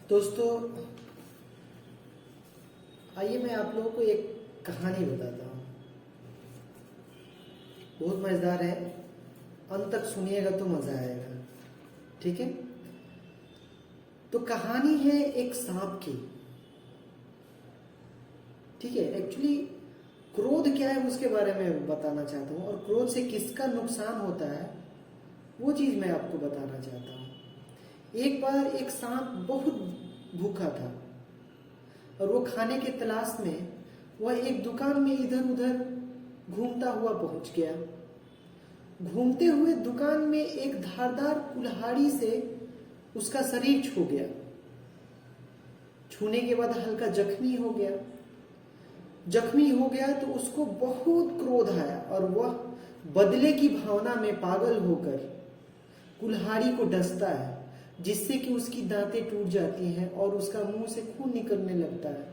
दोस्तों, आइए मैं आप लोगों को एक कहानी बताता हूँ। बहुत मजेदार है, अंत तक सुनिएगा तो मजा आएगा। ठीक है, तो कहानी है एक सांप की। ठीक है, एक्चुअली क्रोध क्या है उसके बारे में बताना चाहता हूँ, और क्रोध से किसका नुकसान होता है वो चीज मैं आपको बताना चाहता हूँ। एक बार एक सांप बहुत भूखा था और वो खाने के तलाश में वह एक दुकान में इधर उधर घूमता हुआ पहुंच गया। घूमते हुए दुकान में एक धारदार कुल्हाड़ी से उसका शरीर छू गया। छूने के बाद हल्का जख्मी हो गया। जख्मी हो गया तो उसको बहुत क्रोध आया और वह बदले की भावना में पागल होकर कुल्हाड़ी को डसता है, जिससे कि उसकी दांतें टूट जाती हैं और उसका मुंह से खून निकलने लगता है।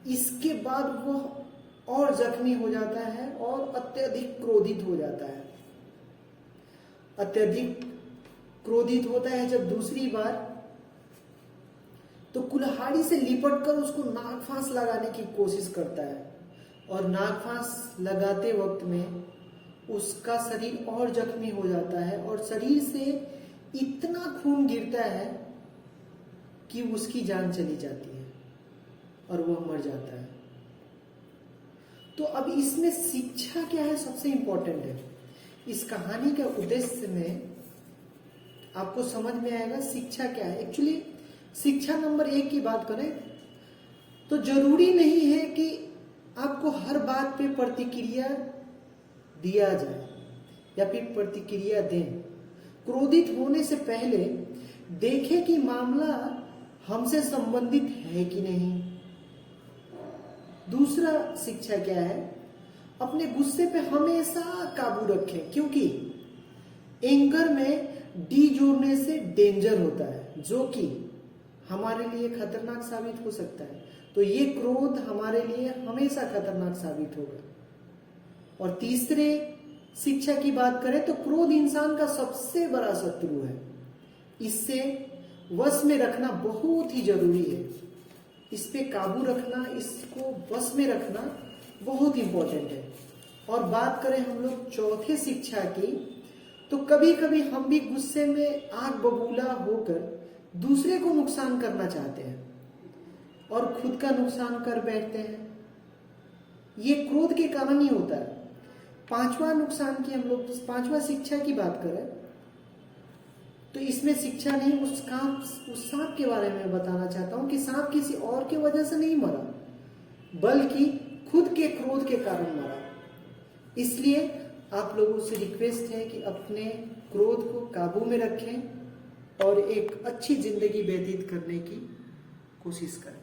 इसके बाद वह और जख्मी हो जाता है और अत्यधिक क्रोधित हो जाता है। अत्यधिक क्रोधित होता है जब दूसरी बार, तो कुल्हाड़ी से लिपट कर उसको नागफांस लगाने की कोशिश करता है, और नागफांस लगाते वक्त में उसका शरीर और जख्मी हो जाता है और शरीर से इतना खून गिरता है कि उसकी जान चली जाती है और वह मर जाता है। तो अब इसमें शिक्षा क्या है, सबसे इंपॉर्टेंट है। इस कहानी का उद्देश्य में आपको समझ में आएगा शिक्षा क्या है। एक्चुअली शिक्षा नंबर 1 की बात करें तो जरूरी नहीं है कि आपको हर बात पे प्रतिक्रिया दिया जाए या फिर प्रतिक्रिया दें। क्रोधित होने से पहले देखें कि मामला हमसे संबंधित है कि नहीं। दूसरा शिक्षा क्या है, अपने गुस्से पे हमेशा काबू रखें, क्योंकि एंगर में डी जोड़ने से डेंजर होता है, जो कि हमारे लिए खतरनाक साबित हो सकता है। तो ये क्रोध हमारे लिए हमेशा खतरनाक साबित होगा। और तीसरे शिक्षा की बात करें तो क्रोध इंसान का सबसे बड़ा शत्रु है। इससे वश में रखना बहुत ही जरूरी है। इस पे काबू रखना, इसको वश में रखना बहुत इंपॉर्टेंट है। और बात करें हम लोग चौथे शिक्षा की, तो कभी कभी हम भी गुस्से में आग बबूला होकर दूसरे को नुकसान करना चाहते हैं और खुद का नुकसान कर बैठते हैं। ये क्रोध के कारण ही होता है। पांचवा नुकसान की हम लोग पांचवा शिक्षा की बात करें तो इसमें शिक्षा नहीं, उस सांप के बारे में बताना चाहता हूं कि सांप किसी और की वजह से नहीं मरा, बल्कि खुद के क्रोध के कारण मरा। इसलिए आप लोगों से रिक्वेस्ट है कि अपने क्रोध को काबू में रखें और एक अच्छी जिंदगी व्यतीत करने की कोशिश करें।